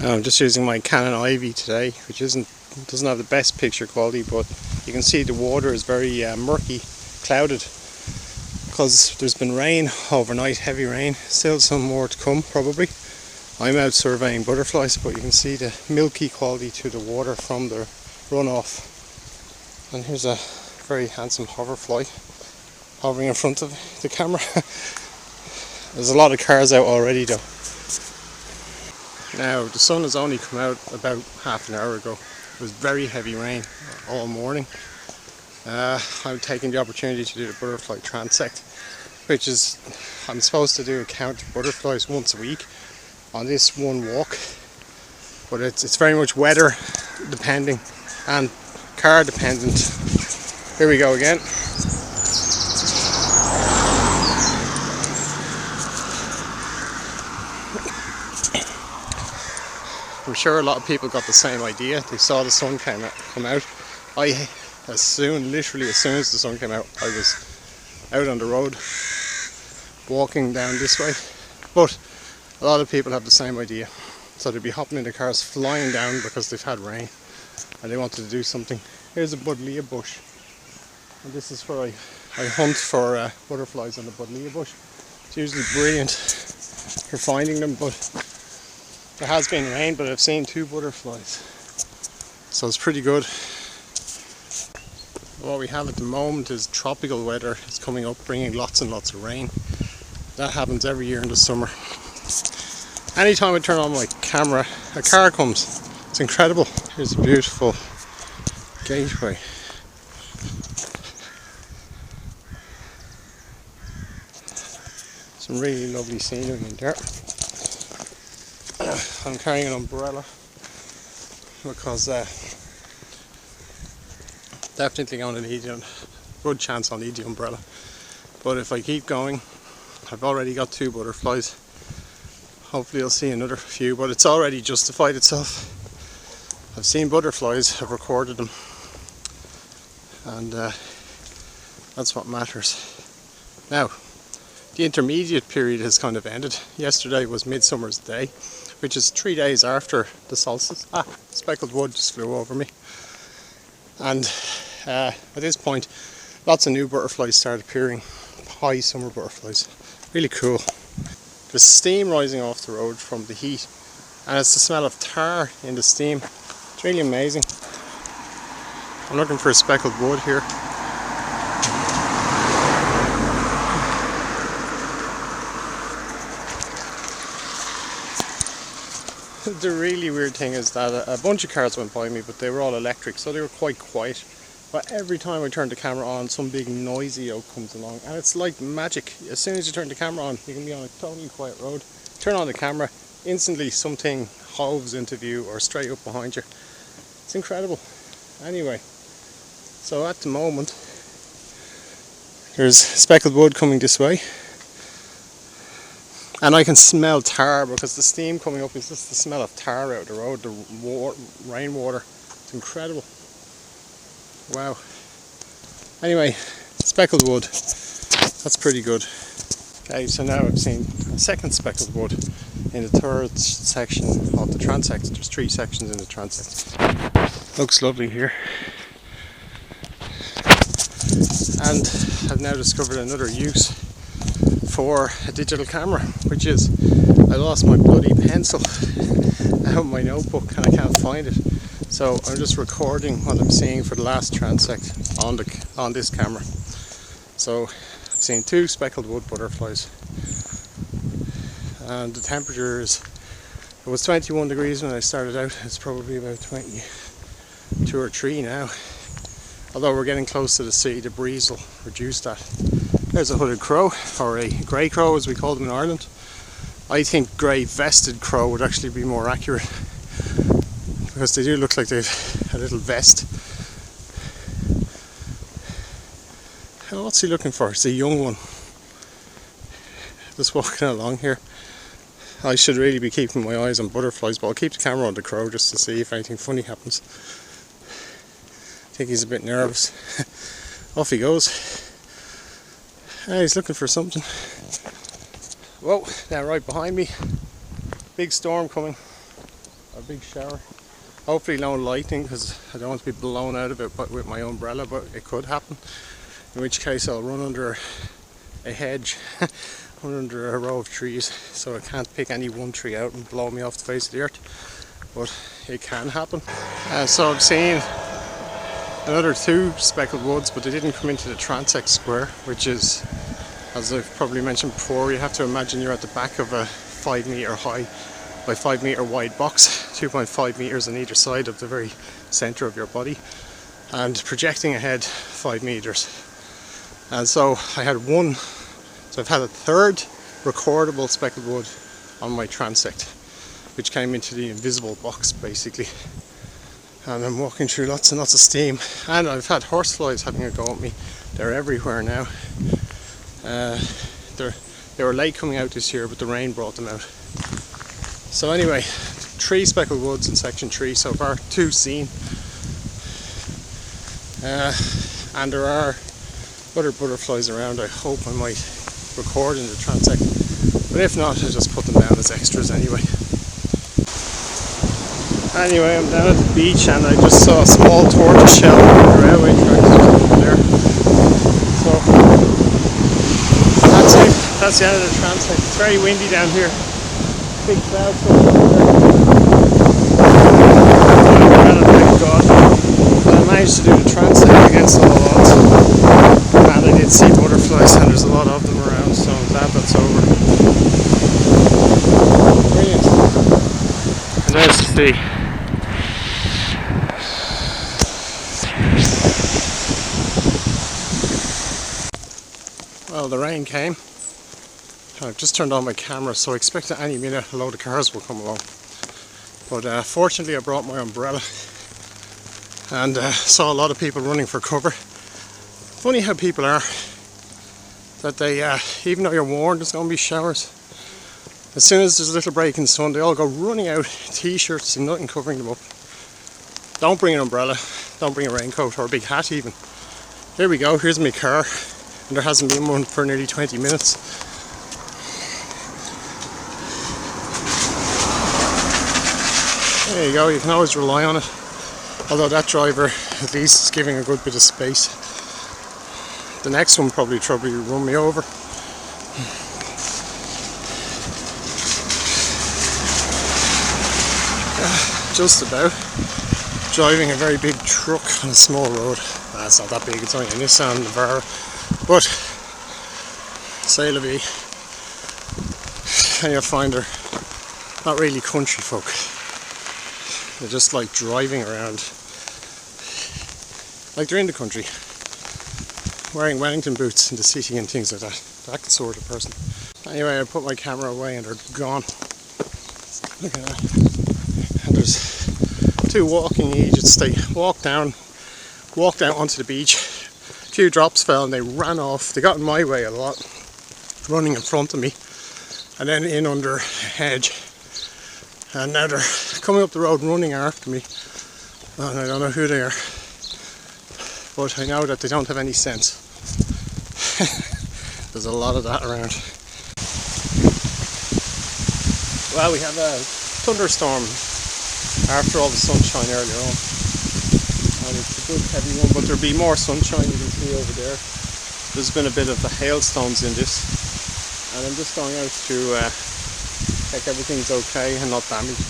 I'm just using my Canon Ivy today, which doesn't have the best picture quality, but you can see the water is very murky, clouded, because there's been rain overnight, heavy rain. Still some more to come probably. I'm out surveying butterflies, but you can see the milky quality to the water from the runoff. And here's a very handsome hoverfly hovering in front of the camera. There's a lot of cars out already though. Now the sun has only come out about half an hour ago. It was very heavy rain all morning. I'm taking the opportunity to do the Butterfly Transect, which is, I'm supposed to do a count of butterflies once a week on this one walk, but it's very much weather depending and car dependent. Here we go again. I'm sure a lot of people got the same idea. They saw the sun come out. Literally as soon as the sun came out, I was out on the road walking down this way. But a lot of people have the same idea. So they'd be hopping in the cars, flying down because they've had rain and they wanted to do something. Here's a buddleia bush. And this is where I hunt for butterflies on the buddleia bush. It's usually brilliant for finding them, but there has been rain, but I've seen 2 butterflies. So it's pretty good. What we have at the moment is tropical weather. It's coming up, bringing lots and lots of rain. That happens every year in the summer. Anytime I turn on my camera, a car comes. It's incredible. Here's a beautiful gateway. Some really lovely scenery in there. I'm carrying an umbrella because definitely going to need a good chance I'll need the umbrella. But if I keep going, I've already got 2 butterflies. Hopefully I'll see another few, but it's already justified itself. I've seen butterflies, I've recorded them, and that's what matters. Now, the intermediate period has kind of ended. Yesterday was Midsummer's Day, which is 3 days after the solstice. Speckled wood just flew over me. And at this point, lots of new butterflies start appearing. High summer butterflies. Really cool. There's steam rising off the road from the heat, and it's the smell of tar in the steam. It's really amazing. I'm looking for a speckled wood here. The really weird thing is that a bunch of cars went by me, but they were all electric, so they were quite quiet. But every time I turn the camera on, some big noisy oak comes along, and it's like magic. As soon as you turn the camera on, you can be on a totally quiet road. Turn on the camera, instantly something hoves into view or straight up behind you. It's incredible. Anyway, so at the moment, there's speckled wood coming this way. And I can smell tar because the steam coming up is just the smell of tar out the road, the rainwater. It's incredible. Wow. Anyway, speckled wood. That's pretty good. Okay, so now I've seen a second speckled wood in the 3rd section of the transect. There's 3 sections in the transect. Looks lovely here. And I've now discovered another use for a digital camera, which is I lost my bloody pencil out of my notebook and I can't find it, so I'm just recording what I'm seeing for the last transect on this camera. So I've seen 2 speckled wood butterflies, and the temperature it was 21 degrees when I started out. It's probably about 22 or 3 now. Although we're getting close to the sea, the breeze will reduce that. There's a hooded crow, or a grey crow as we call them in Ireland. I think grey vested crow would actually be more accurate, because they do look like they've a little vest. Oh, what's he looking for? It's a young one. Just walking along here. I should really be keeping my eyes on butterflies, but I'll keep the camera on the crow just to see if anything funny happens. I think he's a bit nervous. Off he goes. He's looking for something. Whoa, now right behind me, big storm coming. a big shower. Hopefully no lightning, because I don't want to be blown out of it with my umbrella, but it could happen. In which case I'll run under a hedge, run under a row of trees, so I can't pick any one tree out and blow me off the face of the earth. But it can happen. So I've seen another 2 speckled woods, but they didn't come into the transect square, which is, as I've probably mentioned before, you have to imagine you're at the back of a 5 metre high by 5 metre wide box, 2.5 metres on either side of the very centre of your body, and projecting ahead 5 metres. And so I had one, so I've had a 3rd recordable speckled wood on my transect, which came into the invisible box basically. And I'm walking through lots and lots of steam, and I've had horseflies having a go at me. They're everywhere now. They were late coming out this year, but the rain brought them out. So anyway, 3 speckled woods in section 3 so far, 2 seen. And there are other butterflies around. I hope I might record in the transect, but if not, I'll just put them down as extras anyway. Anyway, I'm down at the beach and I just saw a small tortoise shell on the railway tracks over there. So that's it. That's the end of the transect. It's very windy down here. Big clouds over there. Thank God. But I managed to do the transect against all odds. And I did see butterflies, and there's a lot of them around, so I'm glad that's over. Brilliant. And there's the sea. Well, the rain came. I've just turned on my camera, so I expect at any minute a load of cars will come along. But fortunately I brought my umbrella and saw a lot of people running for cover. Funny how people are, that they, even though you're warned there's going to be showers, as soon as there's a little break in the sun, they all go running out, t-shirts and nothing covering them up. Don't bring an umbrella, don't bring a raincoat or a big hat even. Here we go, here's my car, and there hasn't been one for nearly 20 minutes. There you go, you can always rely on it. Although that driver at least is giving a good bit of space. The next one probably run me over. Just about. Driving a very big truck on a small road. It's not that big, it's only a Nissan Navara. But c'est la vie. And you'll find they're not really country folk. They're just like driving around like they're in the country, wearing Wellington boots in the city and things like that. That sort of person. Anyway, I put my camera away and they're gone. Look at that. And there's 2 walking Egypts. They walked out onto the beach. A few drops fell and they ran off. They got in my way a lot, running in front of me, and then in under a hedge. And now they're coming up the road running after me, and I don't know who they are, but I know that they don't have any sense. There's a lot of that around. Well, we have a thunderstorm after all the sunshine earlier on, and it's a good heavy one, but there'll be more sunshine. You can see over there there's been a bit of the hailstones in this, and I'm just going out to check everything's okay and not damaged.